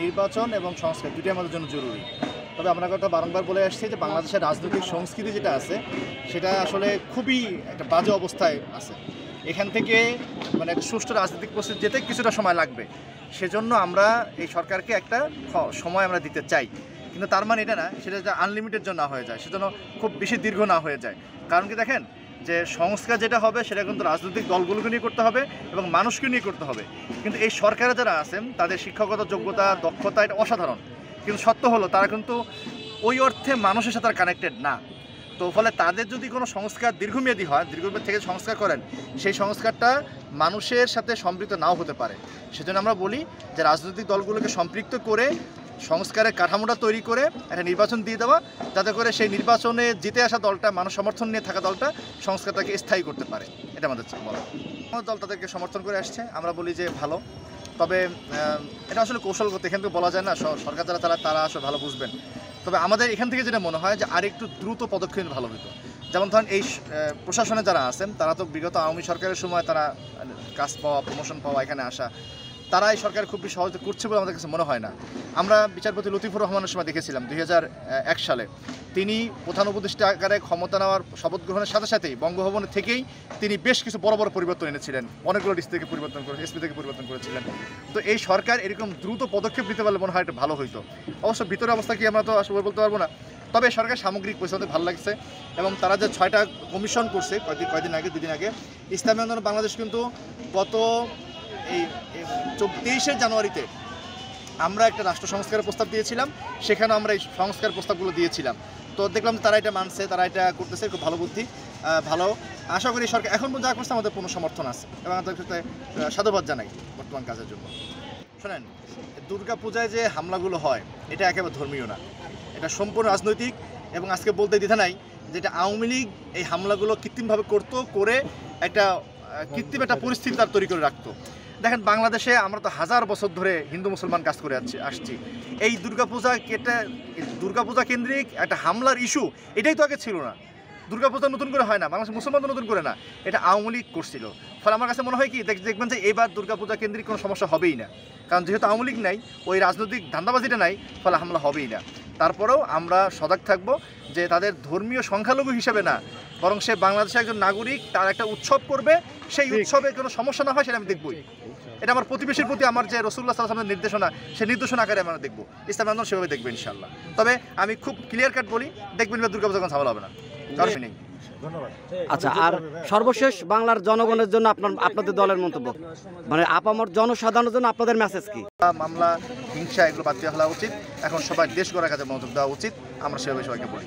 নির্বাচন এবং সংস্কার দুটোই আমাদের জন্য জরুরি। তবে আমরা কথা বারংবার বলে আসছি যে বাংলাদেশের রাজনৈতিক সংস্কৃতি যেটা আছে সেটা আসলে খুবই একটা বাজে অবস্থায় আছে। এখান থেকে মানে একটা সুষ্ঠু রাজনৈতিক পরিস্থিতি যেতে কিছুটা সময় লাগবে। সেজন্য আমরা এই সরকারকে একটা সময় আমরা দিতে চাই, কিন্তু তার মানে এটা না সেটা যে আনলিমিটেড জন্য না হয়ে যায়, সেজন্য খুব বেশি দীর্ঘ না হয়ে যায়। কারণ কি দেখেন যে সংস্কার যেটা হবে সেটা কিন্তু রাজনৈতিক দলগুলোকে নিয়ে করতে হবে এবং মানুষকে নিয়ে করতে হবে। কিন্তু এই সরকারে যারা আছেন তাদের শিক্ষাগত যোগ্যতা দক্ষতা এটা অসাধারণ, কিন্তু সত্য হলো তারা কিন্তু ওই অর্থে মানুষের সাথে কানেক্টেড না। তো ফলে তাদের যদি কোনো সংস্কার দীর্ঘমেয়াদী হয়, দীর্ঘমেয়াদী থেকে সংস্কার করেন, সেই সংস্কারটা মানুষের সাথে সম্পৃক্ত নাও হতে পারে। সেজন্য আমরা বলি যে রাজনৈতিক দলগুলোকে সম্পৃক্ত করে সংস্কারের কাঠামোটা তৈরি করে একটা নির্বাচন দিয়ে দেওয়া, যাতে করে সেই নির্বাচনে জিতে আসা দলটা, মানুষ সমর্থন নিয়ে থাকা দলটা সংস্কারটাকে স্থায়ী করতে পারে। এটা আমাদের বলা। আমার দল তাদেরকে সমর্থন করে আসছে, আমরা বলি যে ভালো। তবে এটা আসলে কৌশলগত, এখান থেকে বলা যায় না, সরকার যারা তারা আসলে ভালো বুঝবেন। তবে আমাদের এখান থেকে যেটা মনে হয় যে আরেকটু দ্রুত পদক্ষেপ ভালো হতো। যেমন ধরেন এই প্রশাসনে যারা আছেন তারা তো বিগত আওয়ামী সরকারের সময় তারা কাজ পাওয়া, প্রমোশন পাওয়া, এখানে আসা, তারা এই সরকার খুব বেশি সহজে করছে বলে আমাদের কাছে মনে হয় না। আমরা বিচারপতি লতিফুর রহমানের সময় দেখেছিলাম 2001 সালে তিনি প্রধান উপদেষ্টা আকারে ক্ষমতা নেওয়ার শপথ গ্রহণের সাথে সাথেই বঙ্গভবনের থেকেই তিনি বেশ কিছু বড় বড় পরিবর্তন এনেছিলেন, অনেকগুলো ডিস্ট্রিক্ট থেকে পরিবর্তন করে, এসপি থেকে পরিবর্তন করেছিলেন। তো এই সরকার এরকম দ্রুত পদক্ষেপ নিতে পারলে মনে হয় এটা ভালো হইতো। অবশ্য ভিতরের অবস্থা কি আমরা তো আসলে বলতে পারবো না, তবে সরকার সামগ্রিক পরিস্থিতি ভালো লাগছে। এবং তারা যে 6টা কমিশন করছে কয়েকদিন আগে, 2 দিন আগে, ইসলামী আন্দোলন বাংলাদেশ কিন্তু গত এই 23শে জানুয়ারিতে আমরা একটা রাষ্ট্র সংস্কারের প্রস্তাব দিয়েছিলাম, সেখানে আমরা এই সংস্কার প্রস্তাবগুলো দিয়েছিলাম। তো দেখলাম তারা এটা মানছে, তারা এটা করতেছে, খুব ভালো বুদ্ধি, ভালো। আশা করি সরকার এখন যা করছে আমাদের পূর্ণ সমর্থন আছে এবং আমাদের সাথে সাধুবাদ জানাই বর্তমান কাজের জন্য। শোনেন, দুর্গাপূজায় যে হামলাগুলো হয় এটা একেবারে ধর্মীয় না, এটা সম্পূর্ণ রাজনৈতিক। এবং আজকে বলতে দ্বিধা নাই যেটা আওয়ামী লীগ এই হামলাগুলো কৃত্রিমভাবে করতো, করে একটা কৃত্রিম একটা পরিস্থিতি তার তৈরি করে রাখতো। দেখেন বাংলাদেশে আমরা তো হাজার বছর ধরে হিন্দু মুসলমান কাজ করে আসছি। এই দুর্গাপূজা কেন্দ্রিক একটা হামলার ইস্যু এটাই তো আগে ছিল না। দুর্গাপূজা নতুন করে হয় না, বাংলাদেশ মুসলমান তো নতুন করে না, এটা আওয়ামী লীগ করছিল। ফলে আমার কাছে মনে হয় কি দেখবেন যে এবার দুর্গাপূজা কেন্দ্রিক কোনো সমস্যা হবেই না, কারণ যেহেতু আওয়ামী লীগ নাই, ওই রাজনৈতিক ধান্দাবাজিটা নাই, ফলে হামলা হবেই না। তারপরেও আমরা সজাগ থাকবো যে তাদের ধর্মীয় সংখ্যালঘু হিসেবে না, বরং সে বাংলাদেশের একজন নাগরিক, তার একটা উৎসব করবে, সেই উৎসবে কোনো সমস্যা না হয় সেটা আমি দেখবই। এটা আমার প্রতিবেশীর প্রতি আমার যে রাসূলুল্লাহ সাল্লাল্লাহু আলাইহি ওয়াসাল্লামের নির্দেশনা, সেই নির্দেশনা আকারে আমরা দেখবো, ইসলামী আন্দোলন সেভাবে দেখবো ইনশাআল্লাহ। তবে আমি খুব ক্লিয়ার কাট বলি, দেখবেন দুর্গাপূজা কোনো ঝামেলা হবে না, কারণ নেই। আচ্ছা, আর সর্বশেষ বাংলার জনগণের জন্য আপনাদের দলের মন্তব্য, মানে আপামর জনসাধারণের জন্য আপনাদের মেসেজ কি? মামলা, হিংসা এগুলো বাদ দিয়ে ফেলা উচিত। এখন সবাই দেশ গড়ার কাজে মনোযোগ দেওয়া উচিত, আমরা সেভাবে সবাইকে বলি।